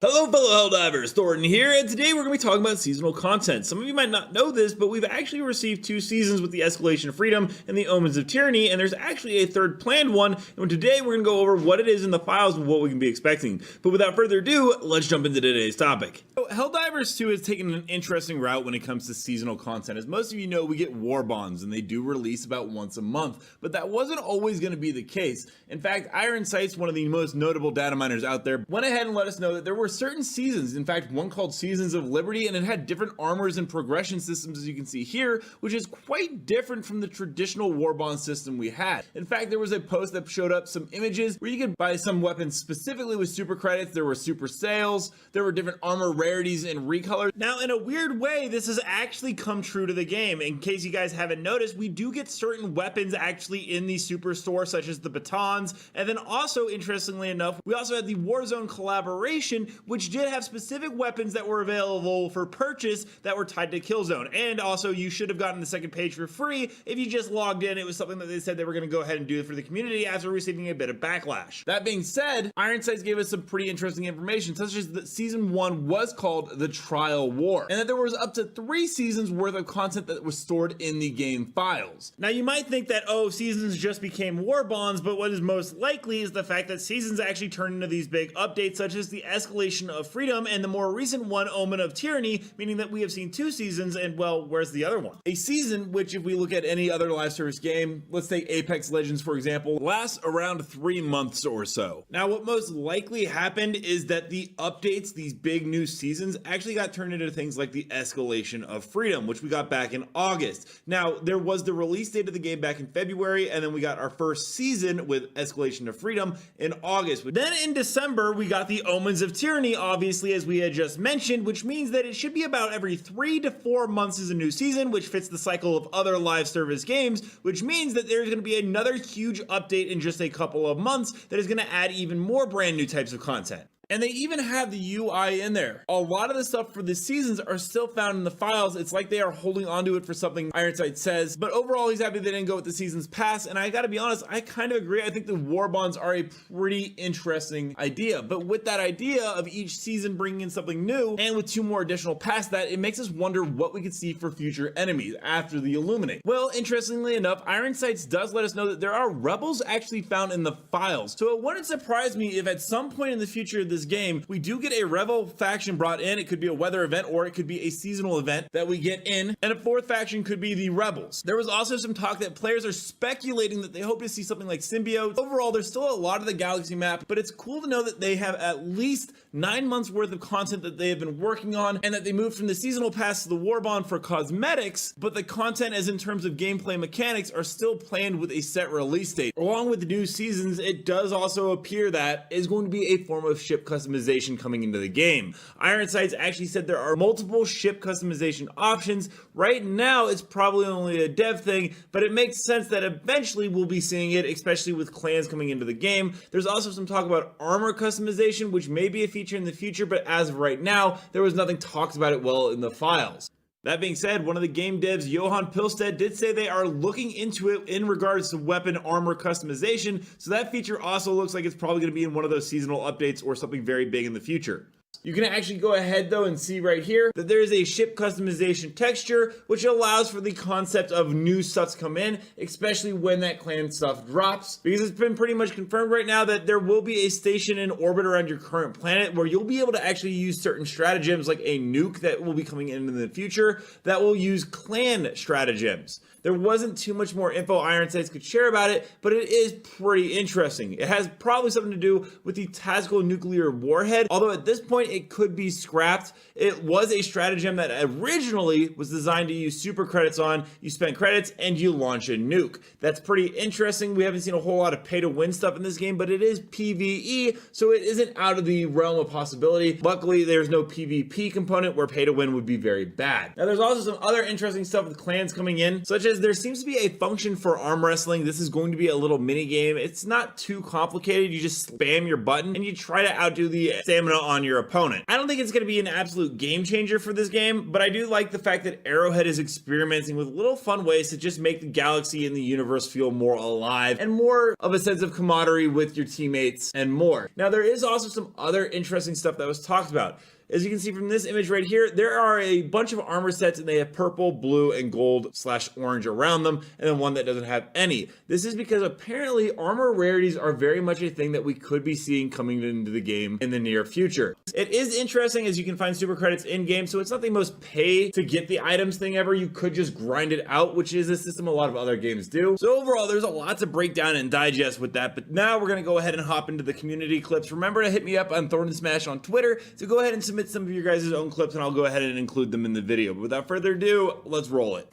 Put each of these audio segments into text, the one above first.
Hello fellow Helldivers, Thornton here, and today we're going to be talking about seasonal content. Some of you might not know this, but we've actually received 2 seasons with the Escalation of Freedom and the Omens of Tyranny, and there's actually a third planned one, and today we're going to go over what it is in the files and what we can be expecting. But without further ado, let's jump into today's topic. So Helldivers 2 has taken an interesting route when it comes to seasonal content. As most of you know, we get war bonds, and they do release about once a month, but that wasn't always going to be the case. In fact, Iron Sights, one of the most notable data miners out there, went ahead and let us know that there were certain seasons, in fact one called Seasons of Liberty, and it had different armors and progression systems, as you can see here, which is quite different from the traditional war bond system we had. In fact, there was a post that showed up some images where you could buy some weapons specifically with super credits. There were super sales, there were different armor rarities and recolor. Now in a weird way, this has actually come true to the game. In case you guys haven't noticed, we do get certain weapons actually in the super store, such as the batons, and then also, interestingly enough, we also had the Warzone collaboration, which did have specific weapons that were available for purchase that were tied to Killzone. And also, you should have gotten the second page for free if you just logged in. It was something that they said they were going to go ahead and do for the community after receiving a bit of backlash. That being said, Iron Sights gave us some pretty interesting information, such as that season 1 was called the Trial War, and that there was up to 3 seasons worth of content that was stored in the game files. Now you might think that, oh, seasons just became war bonds, but what is most likely is the fact that seasons actually turn into these big updates, such as the Escalation of Freedom and the more recent one, Omen of Tyranny, meaning that we have seen 2 seasons, and well, where's the other one? A season, which if we look at any other live service game, let's take Apex Legends for example, lasts around 3 months or so. Now what most likely happened is that the updates, these big new seasons, actually got turned into things like the Escalation of Freedom, which we got back in August. Now there was the release date of the game back in February, and then we got our first season with Escalation of Freedom in August. But then in December, we got the Omens of Tyranny, obviously, as we had just mentioned, which means that it should be about every 3 to 4 months is a new season, which fits the cycle of other live service games, which means that there's going to be another huge update in just a couple of months that is going to add even more brand new types of content. And they even have the UI in there. A lot of the stuff for the seasons are still found in the files. It's like they are holding onto it for something Iron Sights says, but overall he's happy they didn't go with the seasons pass, and I gotta be honest, I kind of agree. I think the war bonds are a pretty interesting idea, but with that idea of each season bringing in something new, and with 2 more additional past that, it makes us wonder what we could see for future enemies after the Illuminate. Well, interestingly enough, Iron Sights does let us know that there are rebels actually found in the files, so it wouldn't surprise me if at some point in the future of this game we do get a rebel faction brought in. It could be a weather event, or it could be a seasonal event that we get in, and a 4th faction could be the rebels. There was also some talk that players are speculating that they hope to see something like symbiotes. Overall, there's still a lot of the galaxy map, but it's cool to know that they have at least 9 months worth of content that they have been working on, and that they moved from the seasonal pass to the war bond for cosmetics, but the content as in terms of gameplay mechanics are still planned with a set release date. Along with the new seasons, it does also appear that is going to be a form of ship customization coming into the game. Iron Sights actually said there are multiple ship customization options. Right now it's probably only a dev thing, but it makes sense that eventually we'll be seeing it, especially with clans coming into the game. There's also some talk about armor customization, which may be a feature in the future, but as of right now there was nothing talked about it well in the files. That being said, one of the game devs, Johan Pilstead, did say they are looking into it in regards to weapon armor customization, so that feature also looks like it's probably going to be in one of those seasonal updates or something very big in the future. You can actually go ahead though and see right here that there is a ship customization texture, which allows for the concept of new stuff to come in, especially when that clan stuff drops, because it's been pretty much confirmed right now that there will be a station in orbit around your current planet where you'll be able to actually use certain stratagems, like a nuke that will be coming in the future that will use clan stratagems. There wasn't too much more info Iron Sights could share about it, but it is pretty interesting. It has probably something to do with the tactical nuclear warhead, although at this point it could be scrapped. It was a stratagem that originally was designed to use super credits on. You spend credits and you launch a nuke. That's pretty interesting. We haven't seen a whole lot of pay to win stuff in this game, but it is PvE, so it isn't out of the realm of possibility. Luckily, there's no PvP component where pay to win would be very bad. Now, there's also some other interesting stuff with clans coming in, such as there seems to be a function for arm wrestling. This is going to be a little mini game. It's not too complicated. You just spam your button and you try to outdo the stamina on your opponent. opponent. I don't think it's going to be an absolute game changer for this game, but I do like the fact that Arrowhead is experimenting with little fun ways to just make the galaxy and the universe feel more alive and more of a sense of camaraderie with your teammates and more. Now, there is also some other interesting stuff that was talked about. As you can see from this image right here, there are a bunch of armor sets and they have purple, blue, and gold/orange around them, and then one that doesn't have any. This is because apparently armor rarities are very much a thing that we could be seeing coming into the game in the near future. It is interesting as you can find super credits in game, so it's not the most pay to get the items thing ever. You could just grind it out, which is a system a lot of other games do. So overall, there's a lot to break down and digest with that, but now we're gonna go ahead and hop into the community clips. Remember to hit me up on Thorn and Smash on Twitter to go ahead and submit some of your guys' own clips, and I'll go ahead and include them in the video. But without further ado, let's roll it.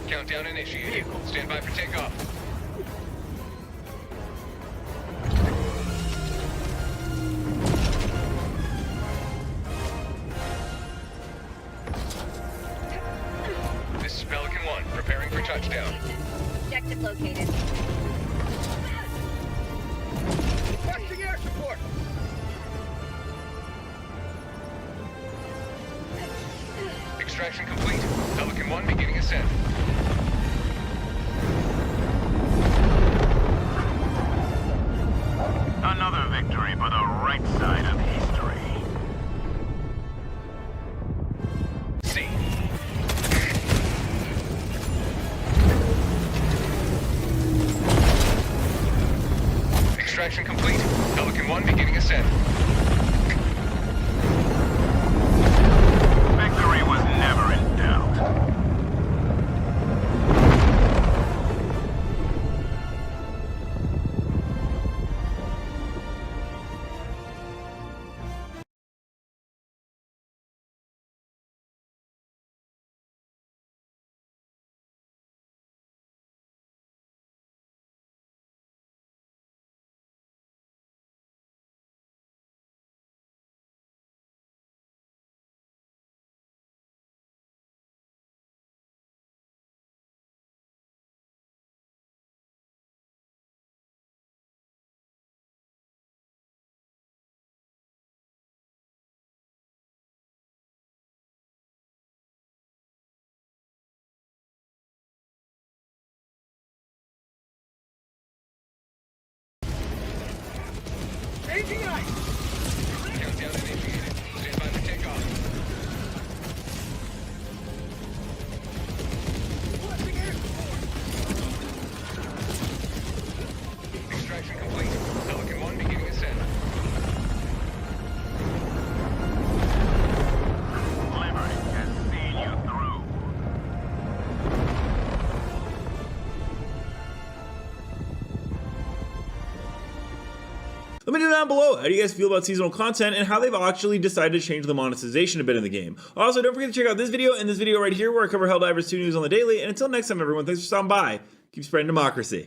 Countdown initiated. Stand by for takeoff. This is Pelican 1, preparing for touchdown. Objective located. Requesting air support. Extraction complete. Pelican 1 beginning ascent. Another victory for the right side of history. C. Extraction complete. Pelican 1 beginning ascent. Victory was never in doubt. Changing ice. Countdown initiated. Stand by for takeoff. Requesting air support. Extraction complete. Pelican 1 beginning ascent. Liberty has seen you through. Let me know down below, how do you guys feel about seasonal content and how they've actually decided to change the monetization a bit in the game. Also, don't forget to check out this video and this video right here where I cover Helldivers 2 news on the daily. And until next time, everyone, thanks for stopping by. Keep spreading democracy.